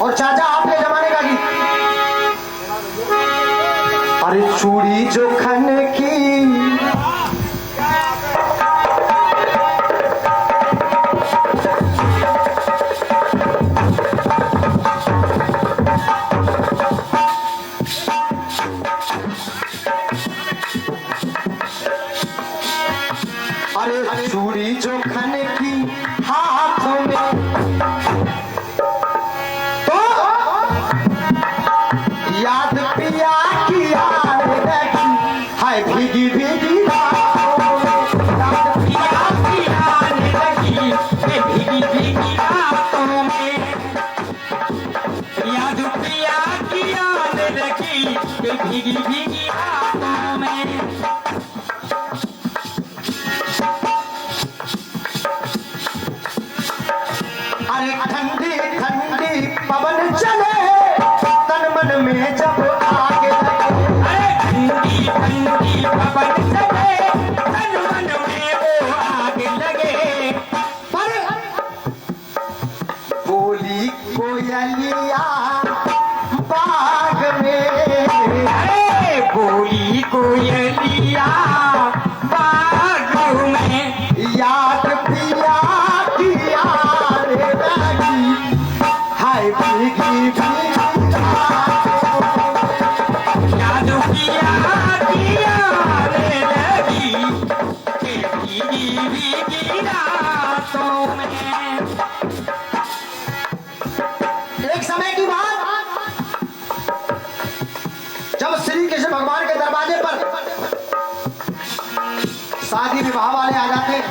और चाचा आपके जमाने का गीत। अरे चूड़ी जो खन की चूड़ी जो खन की हाथों में तो याद पिया की याद रखी हाय भीगी भीगी याद पिया की याद रखी भीगी भीगी रातों में याद पिया की याद रखी भीगी भीगी रातों में। अरे ठंडी ठंडी पवन चले तन मन में जब आग लगे। अरे ठंडी ठंडी पवन चले तन मन में वो आग लगे। पर बोली कोयलिया बाग में। अरे बोली कोयलिया बाग में याद पिया एक समय की बात जब श्री कृष्ण भगवान के दरवाजे पर शादी विवाह वाले आ जाते हैं,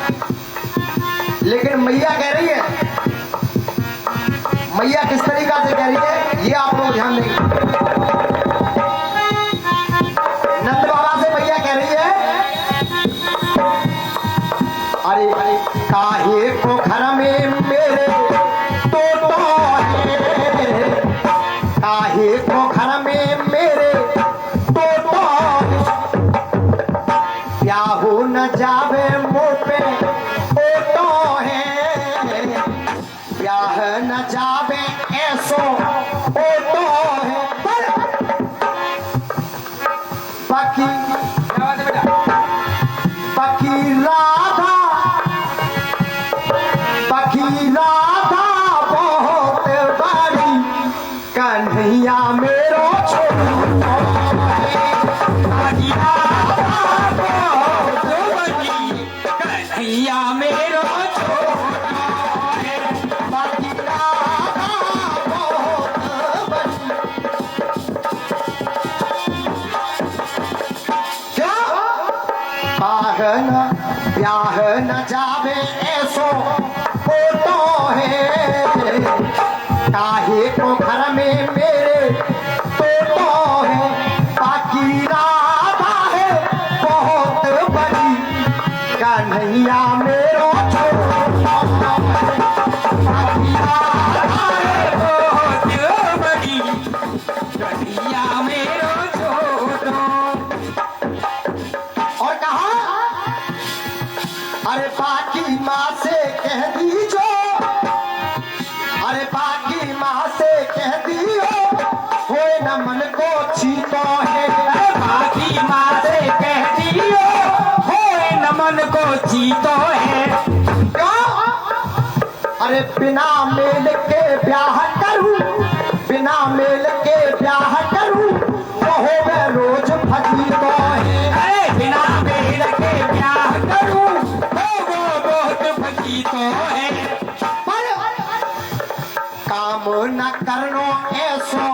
लेकिन मैया कह रही है, मैया किस तरीका से कह रही है ये आप लोग ध्यान देंगे। नंद बाबा से मैया कह रही है, अरे काहे को घर में मेरे तोतो है, काहे को घर में मेरे तोतो है, ब्याहो न जावे मुँह पे ओतो है, ब्याह न जावे ऐसो ओतो है। बाकी बाकी राधा बहुत बड़ी कन्हैया मेरो कन्हैया मेरो बाकी राधा बहुत बड़ी। क्या ब्याह न जावे ऐसो फोटो है, काहे को घर में मेरे तोतो है, बाकी राधा है बहुत बड़ी कन्हैया मेरो बाकी राधा है बहुत बड़ी कन्हैया मेरो छोटो। और कहा अरे बाकी माँ से कह दीजो, अरे बाकी माँ से कह दियो होए न मन को छीतो है। अरे बाकी माँ से कह दियो होए न मन को छीतो है। क्यों? अरे बिना मेल के ब्याह करूं, बिना मेल के ब्याह करूं वो होवे रोज फजीतो है। अरे बिना मेल के ब्याह करूं वो बहुत फजीतो है। काम न करनो ऐसो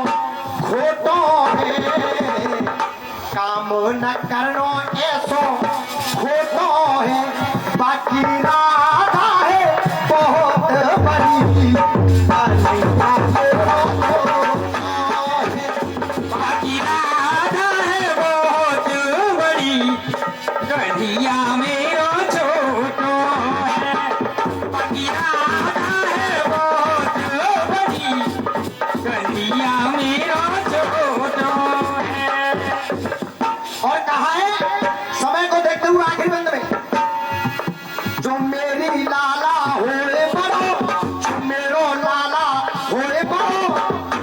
खोटो है, काम न करनो ऐसो खोटो है, बाकी राधा है बहुत बड़ी बाकी राधा है बहुत बड़ी कन्हैया मेरो छोटो है, बाकी राधा है बहुत बड़ी कन्हैया मेरो छोटो है। और कहा है समय को देखते हुए आखिरी बंद में, जो मेरी लाला होए बड़ो, जो मेरो लाला होए बड़ो,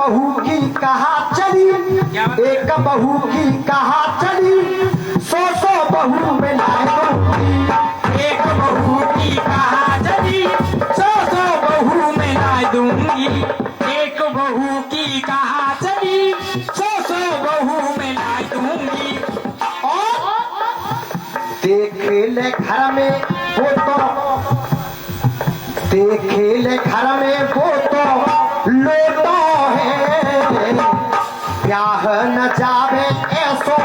बहू की कहा चली, एक बहू की कहा चली, 100 बहू में लाए दूंगी। एक बहू की कहा चली, 100 बहू में ला दूंगी। एक बहू की कहा चली, 100 बहू में ला दूंगी। देख ले घर में वो तो, देख ले घर में वो तो लोटो है, ब्याह न जावे ऐसो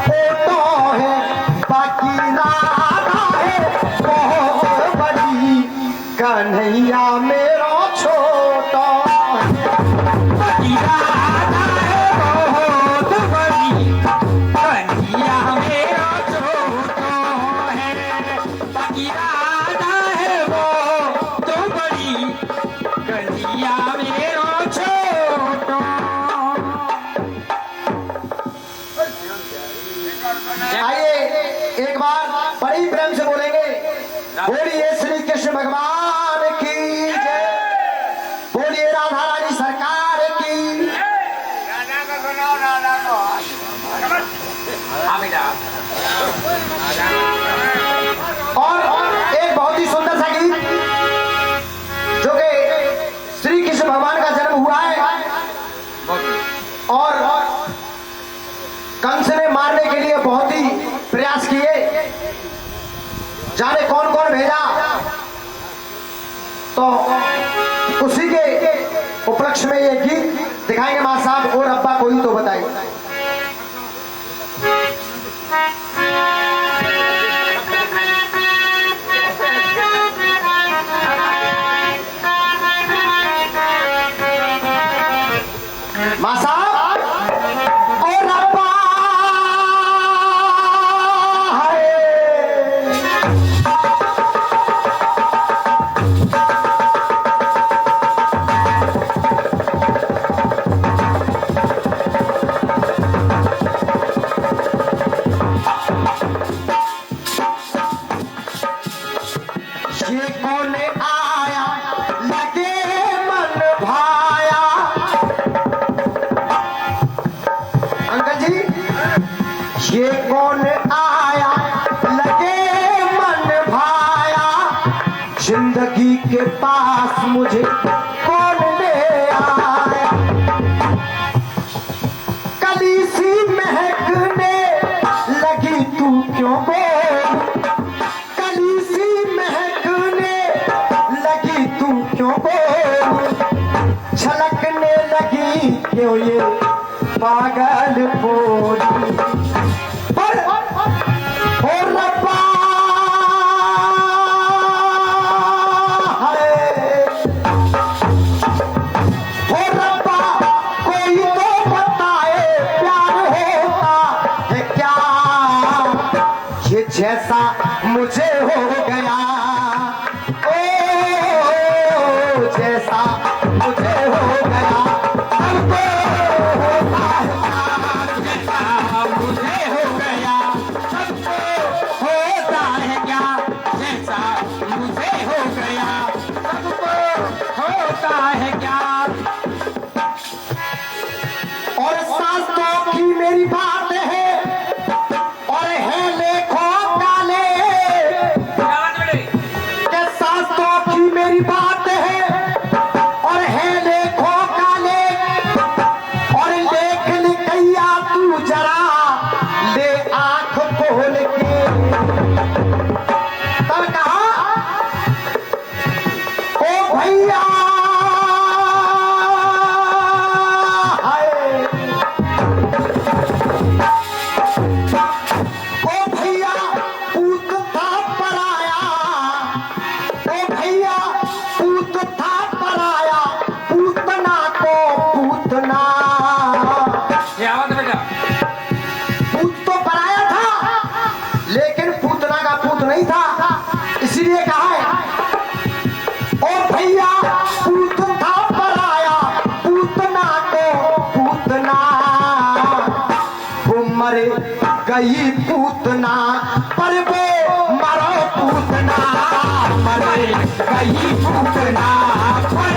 फोटो है, बाकी राधा है बहुत बड़ी, कन्हैया मेरो छोटा है। बाकी राधा है बहुत बड़ी, कन्हैया मेरो छोटो है। बाकी राधा है वो तो बड़ी, कन्हैया मेरो छोटो। आइए एक बार बड़ी प्रेम से बोलेंगे, बोलिए श्री कृष्ण भगवान की जय, बोलिए राधा रानी सरकार की। और एक बहुत ही सुंदर सा गीत जो कि श्री कृष्ण भगवान का जन्म हुआ है और कंस ने मारने के लिए बहुत ही प्रयास किए, जाने कौन कौन भेजा, तो उसी के उपलक्ष्य में ये गीत दिखाएंगे मां साहब। और अब्बा कोई तो बताइए। मां साहब और अब्बा ये कौन आया लगे मन भाया। अंकल जी ये कौन आया लगे मन भाया, जिंदगी के पास मुझे कौन ले आया। कली सी महकने लगी तू क्यों बोल, कली सी महकने लगी तू क्यों बोल, छलकने लगी क्यों ये पागल बोली। पर ओ रब्बा है, ओ रब्बा कोई तो बताए प्यार होता है क्या, ये जैसा मुझे हो गया, ओ जैसा मुझे हो गया, हमको होता है क्या, जैसा मुझे हो गया, सबको होता है क्या। और शास्त्रों की मेरी बात है और है लेखों काले, के शास्त्रों की मेरी बात है और है लेखों काले, और लेख लिखैया तू जरा ले आंख खोल के। तब कहा ओ भैया हाय, ओ भैया पूत था पराया, ओ भैया पूत था पराया, पूतना को पूतना। ये आवाज बेटा, पूत तो पराया था लेकिन पूतना का पूत नहीं था, इसीलिए कहा है ओ भैया पूत था पराया, पूतना को पूतना। वो मर गई पूतना पर वो मरो पूतना, मर गई पूतना पर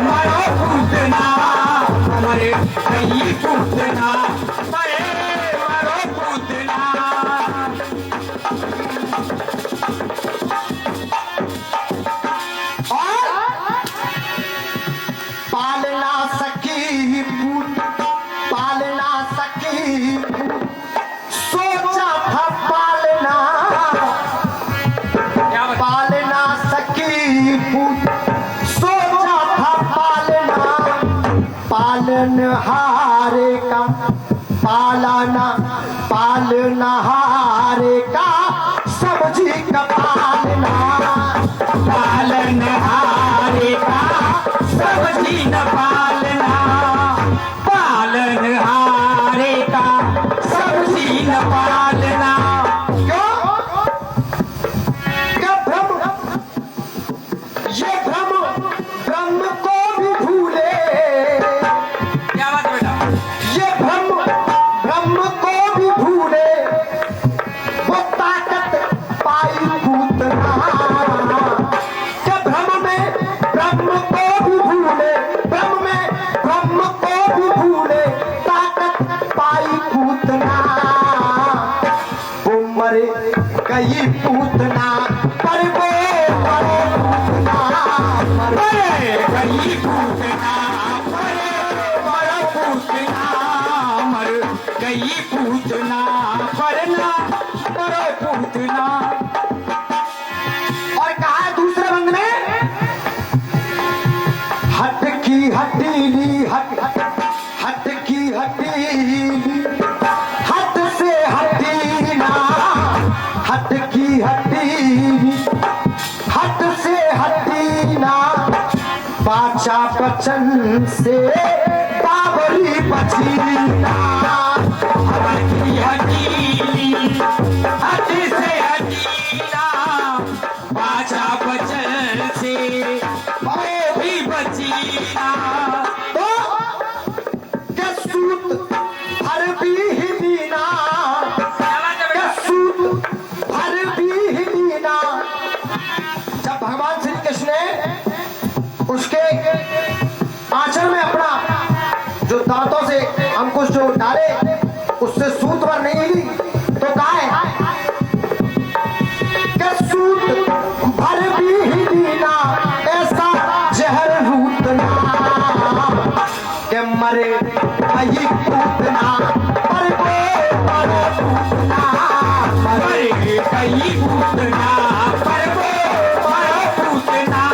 मरो पूतना। मर गई पूतना, मरे मरो पूतना। और पालना सकी पूत, पालना सकी पूत, सोचा था पालना, क्या बता? पालना सकी पूत, सोचा था पालना, पालनहारे का पालना, पालनहारे का सब्जी का पालना, पालनहारे का सब्जी न पालना, पालनहारे का सब्जी न पालना। क्यों? क्या भ्रम, ये भ्रम ब्रह्म को भी भूले, क्या बात है बेटा? ये भ्रम ब्रह्म को भी भूले, वो ताकत पाई पूतना। क्या भ्रम में ब्रह्म को भी भूले, ब्रह्म में ब्रह्म को भी भूले, ताकत पाई पूतना। वो मरे गई पूतना, पर वो मरे पूतना, मरे गई पूतना, मरे मरो पूतना, मर गई पूतना, मरना मरो पूतना। और कहा है दूसरे बंद में, हट की हटीली, हट हट की हटीली, हट से हटीना, हट की हटीली, हट से हटीना, बाचा बचन से बाबरी बचीना। हटी हटीली, हट से हटीला, बाजा बचन से वो भी बचीना। तो क्या सूत हर भी हिलीना, क्या बात है क्या बेटा? सूत हर भी हिलीना। जब भगवान श्री कृष्ण ने उसके आंचल में अपना जो दांतों से अंकुश जो डाले, उससे सूत भर नहीं हिली, तो कहा है क्या सूत भर भी हिलीना, ऐसा जहर रूतना, के मरे वही पूतना, पर वो मरे पूतना, मर गई पूतना, पर वो मरो पूतना,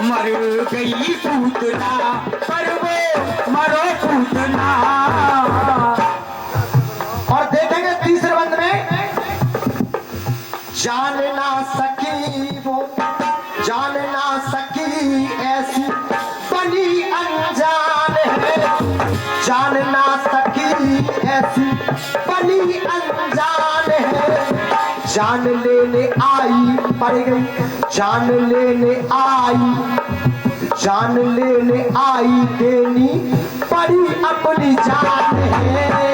मर गई पूतना, पर वो मरो पूतना। और देखेंगे तीसरे बंद में, जान ना सकी वो, जान ना सकी ऐसी बनी अनजान है, जान ना सकी ऐसी बनी अनजान है, जान लेने आई पड़ गई, जान लेने आई, जान लेने आई देनी पड़ी अपनी जान है,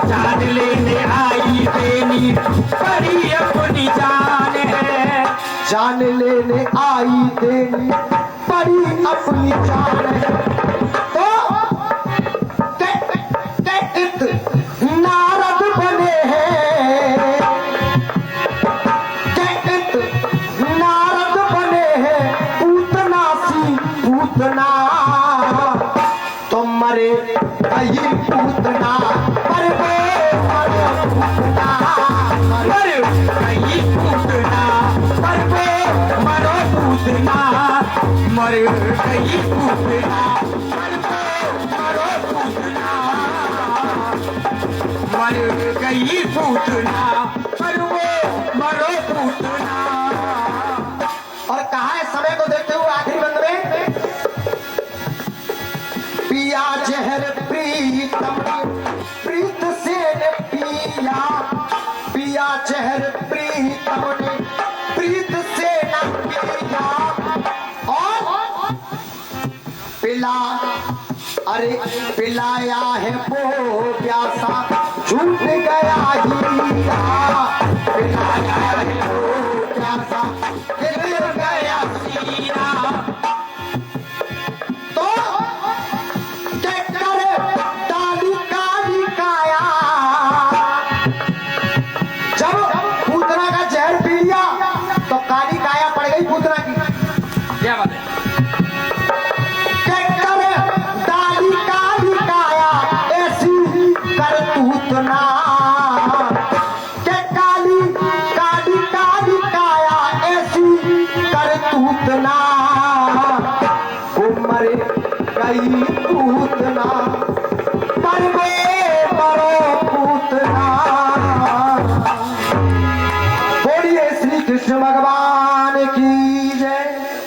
जान लेने आई देनी पड़ी अपनी जान है, जान लेने आई देनी पड़ी अपनी जान है। तो इत नारद बने हैं, इत नारद बने हैं, पूतना सी पूतना, तो मरे गई पूतना, पर वो मरे पूतना, मर गई पूतना, पर वो मरो पूतना, मर गई पूतना, पर वो मरो पूतना, मर गई पूतना, पर वो मरो पूतना। और कहा है समय को देखते हुए आखिरी बंद में, पिया जहर प्रीतम प्रीत से ने पिया, पिया जहर प्रीतम ने प्रीत से न पिया, और पिला, अरे पिलाया है वो प्यासा झूठ गया हीरा, पिलाया है वो प्यासा गिर गया हीरा। तो क्या करे पूतना की क्या बात है? कर दाली काली काया ऐसी करतूत ना के काली काली काली काया ऐसी करतूत ना उमर गई पूतना पर बड़ो पूतना। बोलिए श्री कृष्ण भगवान की